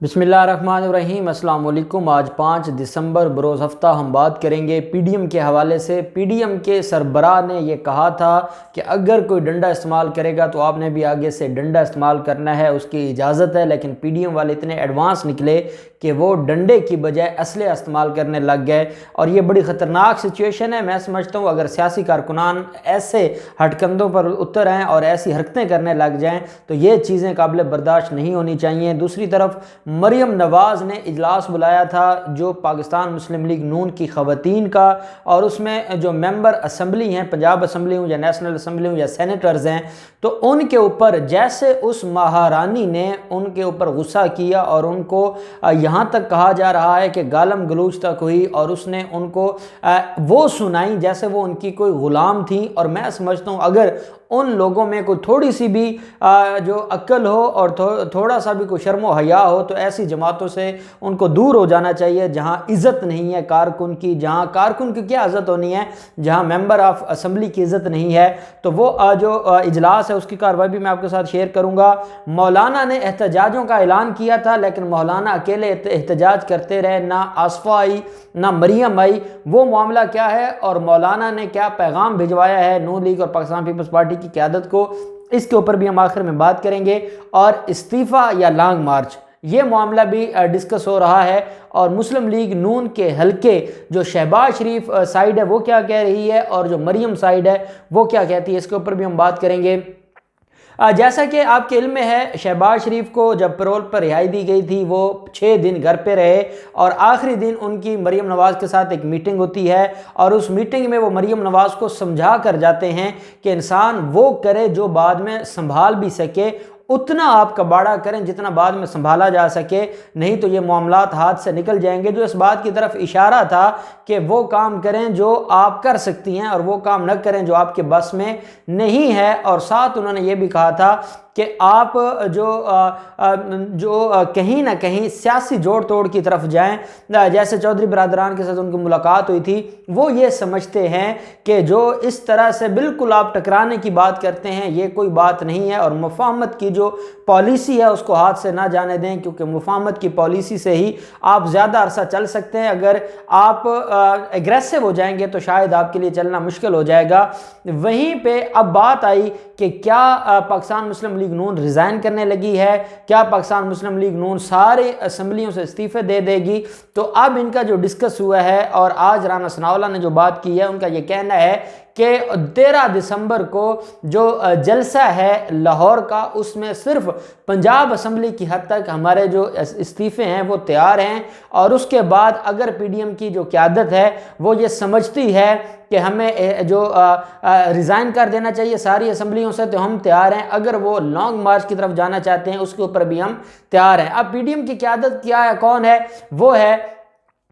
बिस्मिल्लाहिर्रहमानिर्रहीम। अस्सलाम वालेकुम। आज 5 दिसंबर बरोज़ हफ्ता हम बात करेंगे पीडीएम के हवाले से। पीडीएम के सरबराह ने यह कहा था कि अगर कोई डंडा इस्तेमाल करेगा तो आपने भी आगे से डंडा इस्तेमाल करना है, उसकी इजाज़त है। लेकिन पीडीएम वाले इतने एडवांस निकले कि वो डंडे की बजाय असले इस्तेमाल करने लग गए और ये बड़ी ख़तरनाक सिचुएशन है। मैं समझता हूँ अगर सियासी कारकुनान ऐसे हटकंदों पर उतर आएँ और ऐसी हरकतें करने लग जाएँ तो ये चीज़ें काबिल बर्दाश्त नहीं होनी चाहिए। दूसरी तरफ मरियम नवाज़ ने इजलास बुलाया था जो पाकिस्तान मुस्लिम लीग नून की ख़वातीन का, और उसमें जो मेंबर असम्बली हैं, पंजाब असम्बली हूँ या नेशनल असम्बली हूँ या सेनेटर्स हैं, तो उनके ऊपर जैसे उस महारानी ने उनके ऊपर गुस्सा किया और उनको यहाँ तक कहा जा रहा है कि गालम गलूच तक हुई और उसने उनको वो सुनाई जैसे वो उनकी कोई ग़ुलाम थी। और मैं समझता हूँ अगर उन लोगों में कोई थोड़ी सी भी जो अक्ल हो और थोड़ा सा भी कोई शर्म व हया हो तो ऐसी जमातों से उनको दूर हो जाना चाहिए जहां इज़्ज़त नहीं है कारकुन की। जहां कारकुन की क्या इज़्ज़त होनी है, जहां मेंबर ऑफ असम्बली की इज़्ज़त नहीं है। तो वो जो इजलास है उसकी कार्रवाई भी मैं आपके साथ शेयर करूंगा। मौलाना ने एहतजाजों का ऐलान किया था लेकिन मौलाना अकेले एहतजाज करते रहे, ना आसफा आई ना मरियम आई। वो मामला क्या है और मौलाना ने क्या पैगाम भिजवाया है नून लीग और पाकिस्तान पीपल्स पार्टी की क़यादत को, इसके ऊपर भी हम आखिर में बात करेंगे। और इस्तीफ़ा या लॉन्ग मार्च ये मामला भी डिस्कस हो रहा है। और मुस्लिम लीग नून के हल्के जो शहबाज शरीफ साइड है वो क्या कह रही है और जो मरियम साइड है वो क्या कहती है, इसके ऊपर भी हम बात करेंगे। जैसा कि आपके इल्म में है, शहबाज शरीफ को जब पैरोल पर रिहाई दी गई थी वो 6 दिन घर पे रहे और आखिरी दिन उनकी मरियम नवाज़ के साथ एक मीटिंग होती है और उस मीटिंग में वो मरियम नवाज़ को समझा कर जाते हैं कि इंसान वो करे जो बाद में संभाल भी सके, उतना आप कबाड़ा करें जितना बाद में संभाला जा सके, नहीं तो ये मामलात हाथ से निकल जाएंगे। जो इस बात की तरफ इशारा था कि वो काम करें जो आप कर सकती हैं और वो काम न करें जो आपके बस में नहीं है। और साथ उन्होंने ये भी कहा था कि आप जो कहीं ना कहीं सियासी जोड़ तोड़ की तरफ जाएं। जैसे चौधरी बरादरान के साथ उनकी मुलाकात हुई थी, वो ये समझते हैं कि जो इस तरह से बिल्कुल आप टकराने की बात करते हैं ये कोई बात नहीं है और मुफाहमत की जो पॉलिसी है उसको हाथ से ना जाने दें, क्योंकि मुफाहमत की पॉलिसी से ही आप ज़्यादा अरसा चल सकते हैं। अगर आप एग्रेसिव हो जाएंगे तो शायद आपके लिए चलना मुश्किल हो जाएगा। वहीं पे अब बात आई कि क्या पाकिस्तान मुस्लिम लीग नून रिज़ाइन करने लगी है, क्या पाकिस्तान मुस्लिम लीग नून सारे असम्बलियों से इस्तीफ़े दे देगी। तो अब इनका जो डिस्कस हुआ है और आज राना सनाउल्लाह ने जो बात की है उनका ये कहना है कि 13 दिसंबर को जो जलसा है लाहौर का उसमें सिर्फ पंजाब असम्बली की हद तक हमारे जो इस्तीफ़े हैं वो तैयार हैं और उसके बाद अगर पीडीएम की जो क़यादत है वो ये समझती है कि हमें जो रिज़ाइन कर देना चाहिए सारी असम्बलियों से तो हम तैयार हैं। अगर वो लॉन्ग मार्च की तरफ जाना चाहते हैं उसके ऊपर भी हम तैयार हैं। अब पीडीएम की क़यादत क्या है, कौन है, वो है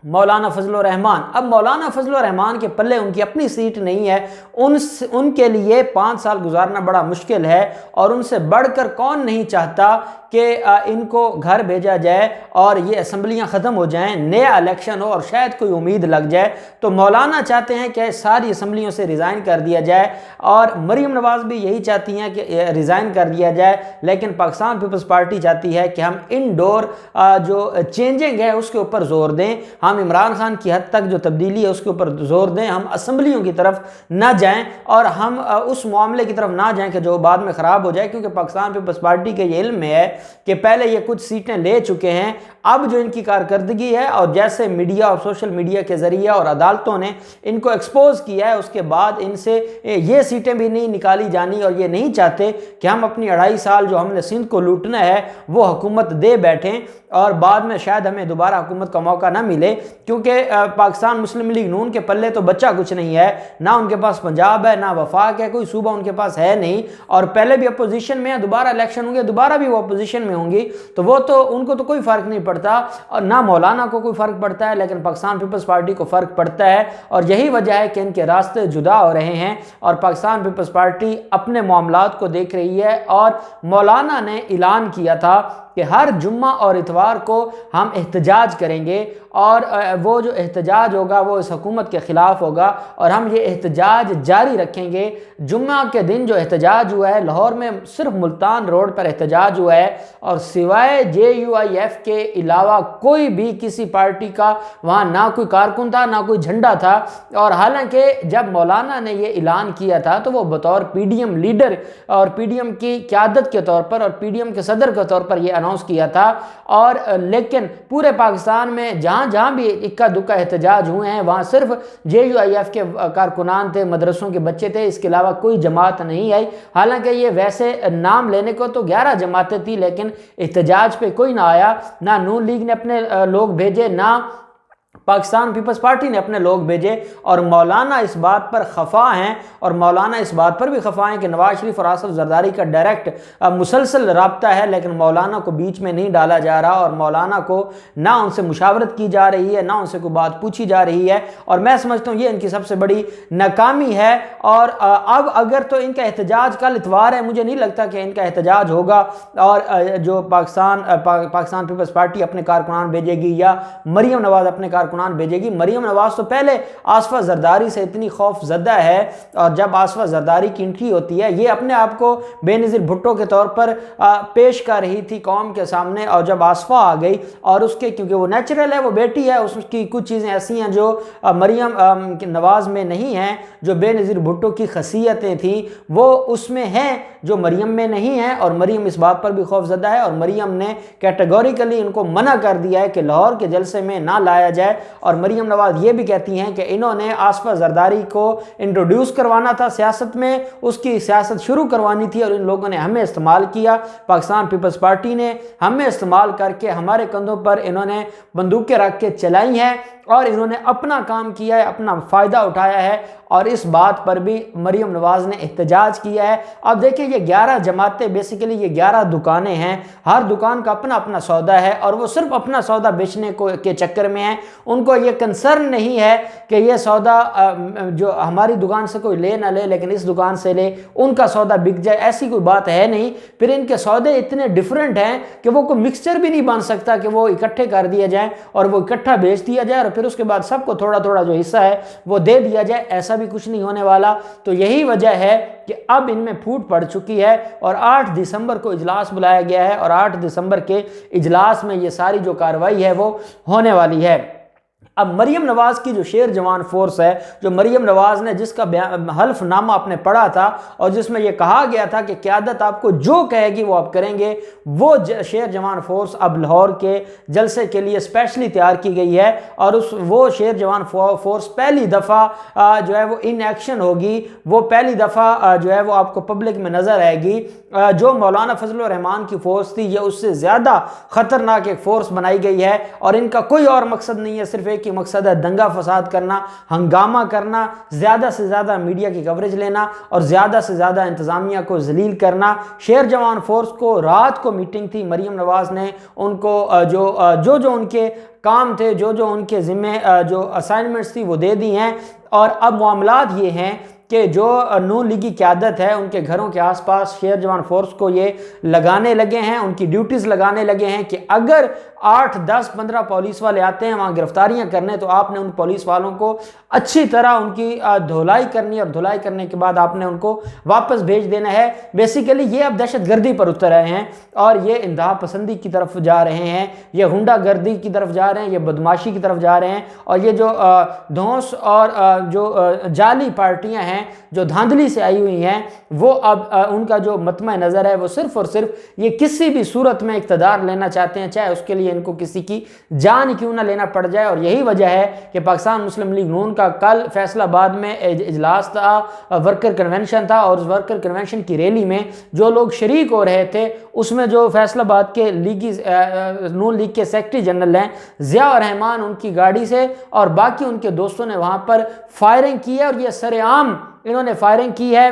मौलाना फजलुर रहमान। अब मौलाना फजलुर रहमान के पल्ले उनकी अपनी सीट नहीं है, उनके लिए 5 साल गुजारना बड़ा मुश्किल है और उनसे बढ़कर कौन नहीं चाहता कि इनको घर भेजा जाए और ये असम्बलियाँ ख़त्म हो जाएं, नया इलेक्शन हो और शायद कोई उम्मीद लग जाए। तो मौलाना चाहते हैं कि सारी असम्बलियों से रिज़ाइन कर दिया जाए और मरियम नवाज़ भी यही चाहती हैं कि रिज़ाइन कर दिया जाए। लेकिन पाकिस्तान पीपल्स पार्टी चाहती है कि हम इनडोर जो चेंजिंग है उसके ऊपर ज़ोर दें, हम इमरान खान की हद तक जो तब्दीली है उसके ऊपर जोर दें, हम असम्बलियों की तरफ ना जाएं और हम उस मामले की तरफ ना जाएं कि जो बाद में ख़राब हो जाए। क्योंकि पाकिस्तान पीपल्स पार्टी के ये इल्म में है कि पहले ये कुछ सीटें ले चुके हैं, अब जो इनकी कारकर्दगी है और जैसे मीडिया और सोशल मीडिया के ज़रिए और अदालतों ने इनको एक्सपोज किया है उसके बाद इनसे ये सीटें भी नहीं निकाली जानी और ये नहीं चाहते कि हम अपनी 2.5 साल जो हमने सिंध को लूटना है वो हुकूमत दे बैठें और बाद में शायद हमें दोबारा हुकूमत का मौका ना मिले। क्योंकि पाकिस्तान मुस्लिम लीग नून के पल्ले तो बच्चा कुछ नहीं है, ना उनके पास पंजाब है ना वफाक है, कोई सूबा उनके पास है नहीं और पहले भी अपोजिशन में है, दोबारा इलेक्शन होंगे दोबारा भी वो अपोजिशन में होंगी तो वो तो उनको तो कोई फ़र्क नहीं पड़ता और ना मौलाना को कोई फ़र्क पड़ता है, लेकिन पाकिस्तान पीपल्स पार्टी को फ़र्क पड़ता है और यही वजह है कि इनके रास्ते जुदा हो रहे हैं और पाकिस्तान पीपल्स पार्टी अपने मामलात को देख रही है। और मौलाना ने ऐलान किया था कि हर जुम्मा और इतवार को हम एहतजाज करेंगे और वो जो एहतजाज होगा वो इस हुकूमत के ख़िलाफ़ होगा और हम ये एहतजाज जारी रखेंगे। जुम्मा के दिन जो एहतजाज हुआ है लाहौर में, सिर्फ मुल्तान रोड पर एहतजाज हुआ है और सिवाय JUIF के अलावा कोई भी किसी पार्टी का वहाँ ना कोई कारकुन था ना कोई झंडा था। और हालांकि जब मौलाना ने ये ऐलान किया था तो वो बतौर PDM लीडर और PDM की क़यादत के तौर पर और PDM के सदर के तौर पर यह अनाउंस किया था। और लेकिन पूरे पाकिस्तान में जहाँ भी इक्का दुक्का एहतजाज हुए हैं वहाँ सिर्फ JUIF के कारकुनान थे, मदरसों के बच्चे थे, इसके अलावा कोई जमात नहीं आई। हालांकि ये वैसे नाम लेने को तो 11 जमातें थी लेकिन एहतजाज पे कोई ना आया, ना नून लीग ने अपने लोग भेजे, ना पाकिस्तान पीपल्स पार्टी ने अपने लोग भेजे। और मौलाना इस बात पर खफा हैं और मौलाना इस बात पर भी खफा हैं कि नवाज शरीफ और आसफ जरदारी का डायरेक्ट मुसलसल रब्ता है, लेकिन मौलाना को बीच में नहीं डाला जा रहा और मौलाना को ना उनसे मुशावरत की जा रही है, ना उनसे कोई बात पूछी जा रही है। और मैं समझता हूँ ये इनकी सबसे बड़ी नाकामी है। और अब अगर तो इनका एहतजाज कल इतवार है, मुझे नहीं लगता कि इनका एहतजाज होगा और जो पाकिस्तान पीपल्स पार्टी अपने कारकुनान भेजेगी या मरीम नवाज अपने कारकुनान भेजेगी। मरीम नवाज तो पहले आसफा जरदारी से इतनी खौफजदा है और जब आसफा जरदारी की एंट्री होती है ये अपने आप को बेनज़ीर भुट्टो के तौर पर पेश कर रही थी कौम के सामने। और जब आसफा आ गई और उसके, क्योंकि वो नेचुरल है, वो बेटी है, उसकी कुछ चीज़ें ऐसी हैं जो मरीम नवाज में नहीं हैं, जो बेनज़ीर भुट्टो की खसीयतें थी वो उसमें हैं जो मरीम में नहीं है। और मरीम इस बात पर भी खौफजदा है और मरीम ने कैटेगोरिकली इनको मना कर दिया है कि लाहौर के जलसे में ना लाया जाए। और मरीम नवाज ये भी कहती हैं कि इन्होंने आसफा जरदारी को इंट्रोड्यूस करवाना था सियासत में, उसकी सियासत शुरू करवानी थी और इन लोगों ने हमें इस्तेमाल किया, पाकिस्तान पीपल्स पार्टी ने हमें इस्तेमाल करके हमारे कंधों पर इन्होंने बंदूकें रख के चलाई हैं और इन्होंने अपना काम किया है, अपना फ़ायदा उठाया है। और इस बात पर भी मरीम नवाज ने एहतजाज किया है। अब देखिए ये 11 जमातें, बेसिकली ये 11 दुकानें हैं, हर दुकान का अपना अपना सौदा है और वो सिर्फ अपना सौदा बेचने को के चक्कर में है। उनको ये कंसर्न नहीं है कि ये सौदा जो हमारी दुकान से कोई ले ना ले लेकिन इस दुकान से ले, उनका सौदा बिक जाए, ऐसी कोई बात है नहीं। फिर इनके सौदे इतने डिफरेंट हैं कि वो कोई मिक्सचर भी नहीं बन सकता कि वो इकट्ठे कर दिया जाए और वो इकट्ठा बेच दिया जाए और फिर उसके बाद सबको थोड़ा थोड़ा जो हिस्सा है वो दे दिया जाए, ऐसा भी कुछ नहीं होने वाला। तो यही वजह है कि अब इनमें फूट पड़ चुकी है और 8 दिसंबर को इजलास बुलाया गया है और 8 दिसंबर के इजलास में ये सारी जो कार्रवाई है वो होने वाली है। अब मरीम नवाज की जो शेर जवान फोर्स है, जो मरीम नवाज ने जिसका हल्फनामा आपने पढ़ा था और जिसमें यह कहा गया था कि क़यादत आपको जो कहेगी वो आप करेंगे, वो शेर जवान फोर्स अब लाहौर के जलसे के लिए स्पेशली तैयार की गई है। और वो शेर जवान फोर्स पहली दफ़ा जो है वो इन एक्शन होगी, वो पहली दफ़ा जो है वो आपको पब्लिक में नज़र आएगी। जो मौलाना फजलुर रहमान की फ़ोर्स थी ये उससे ज़्यादा ख़तरनाक एक फ़ोर्स बनाई गई है और इनका कोई और मकसद नहीं है, सिर्फ एक ही मकसद है दंगा फसाद करना, हंगामा करना, ज़्यादा से ज़्यादा मीडिया की कवरेज लेना और ज़्यादा से ज़्यादा इंतज़ामिया को जलील करना। शेर जवान फोर्स को रात को मीटिंग थी, मरीम नवाज ने उनको जो उनके काम थे, जो उनके ज़िम्मे जो असाइनमेंट्स थी वो दे दी हैं। और अब मामलात ये हैं कि जो नून लीगी क़यादत है उनके घरों के आसपास शेर जवान फोर्स को ये लगाने लगे हैं, उनकी ड्यूटीज़ लगाने लगे हैं कि अगर 8, 10, 15 पुलिस वाले आते हैं वहाँ गिरफ्तारियाँ करने तो आपने उन पुलिस वालों को अच्छी तरह उनकी धुलाई करनी और धुलाई करने के बाद आपने उनको वापस भेज देना है। बेसिकली ये अब दहशत गर्दी पर उतर रहे हैं और ये इंतहा पसंदी की तरफ जा रहे हैं, ये गुंडा गर्दी की तरफ जा रहे हैं, ये बदमाशी की तरफ जा रहे हैं। और ये जो धौंस और जो जाली पार्टियाँ हैं जो धांधली से आई हुई हैं वो अब उनका जो मतमा नज़र है वो सिर्फ और सिर्फ ये किसी भी सूरत में इक़्तिदार लेना चाहते हैं, चाहे उसके लिए इनको किसी की जान क्यों ना लेना पड़ जाए। और यही वजह है कि पाकिस्तान मुस्लिम लीग नून का कल फैसलाबाद में इजलास था, वर्कर कन्वेंशन था और उस वर्कर कन्वेंशन की रैली में जो लोग शरीक हो रहे थे उसमें जो फैसलाबाद के नून लीग के सेक्रेटरी जनरल हैं ज़िया रहमान, उनकी गाड़ी से और बाकी उनके दोस्तों ने वहाँ पर फायरिंग की है और ये सरेआम इन्होंने फायरिंग की है।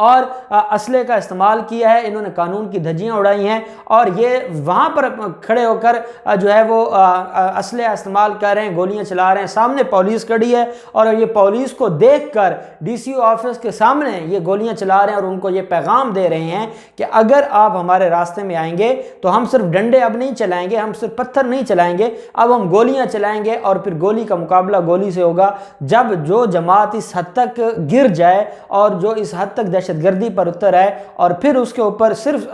और असले का इस्तेमाल किया है, इन्होंने कानून की धज्जियां उड़ाई हैं और ये वहाँ पर खड़े होकर जो है वो असले इस्तेमाल कर रहे हैं, गोलियां चला रहे हैं। सामने पुलिस खड़ी है और ये पुलिस को देखकर डीसीओ ऑफिस के सामने ये गोलियां चला रहे हैं और उनको ये पैगाम दे रहे हैं कि अगर आप हमारे रास्ते में आएंगे तो हम सिर्फ डंडे अब नहीं चलाएंगे, हम सिर्फ पत्थर नहीं चलाएंगे, अब हम गोलियां चलाएंगे और फिर गोली का मुकाबला गोली से होगा। जब जो जमात इस हद तक गिर जाए और जो इस हद तक दहशतगर्दी पर उतर आए और फिर उसके ऊपर सिर्फ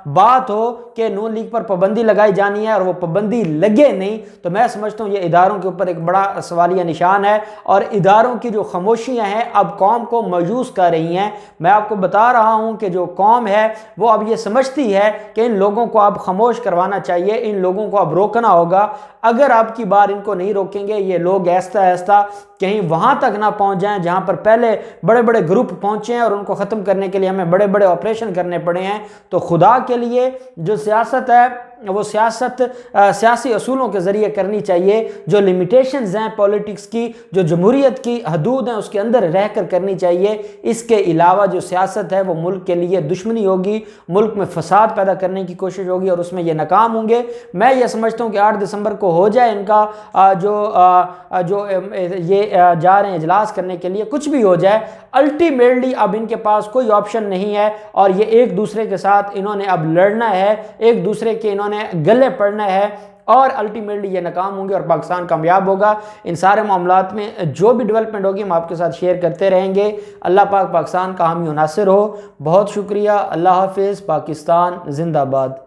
बात हो कि नून लीग पर पाबंदी लगाई जानी है और वो पाबंदी लगे नहीं, तो मैं समझता हूँ ये इदारों के ऊपर एक बड़ा सवालिया निशान है और इदारों की जो खामोशियाँ हैं अब कौम को मायूस कर रही हैं। मैं आपको बता रहा हूँ कि जो कौम है वो अब ये समझती है कि इन लोगों को अब खामोश करवाना चाहिए, इन लोगों को अब रोकना होगा। अगर आपकी बार इनको नहीं रोकेंगे ये लोग ऐसा ऐसा कहीं वहां तक ना पहुंच जाएं जहां पर पहले बड़े बड़े ग्रुप पहुंचे हैं और उनको ख़त्म करने के लिए हमें बड़े बड़े ऑपरेशन करने पड़े हैं। तो खुदा के लिए जो सियासत है वो सियासत सियासी असूलों के ज़रिए करनी चाहिए, जो लिमिटेशंस हैं पॉलिटिक्स की, जो जमहूरियत की हदूद हैं उसके अंदर रहकर करनी चाहिए। इसके अलावा जो सियासत है वो मुल्क के लिए दुश्मनी होगी, मुल्क में फसाद पैदा करने की कोशिश होगी और उसमें ये नाकाम होंगे। मैं ये समझता हूँ कि 8 दिसंबर को हो जाए इनका जो ये जा रहे हैं इजलास करने के लिए, कुछ भी हो जाए, अल्टीमेटली अब इनके पास कोई ऑप्शन नहीं है और ये एक दूसरे के साथ इन्होंने अब लड़ना है, एक दूसरे के इन्होंने गले पड़ना है और अल्टीमेटली ये नाकाम होंगे और पाकिस्तान कामयाब होगा। इन सारे मामलात में जो भी डेवलपमेंट होगी हम आपके साथ शेयर करते रहेंगे। अल्लाह पाक पाकिस्तान का हामी नासिर हो। बहुत शुक्रिया। अल्लाह हाफिज़। पाकिस्तान जिंदाबाद।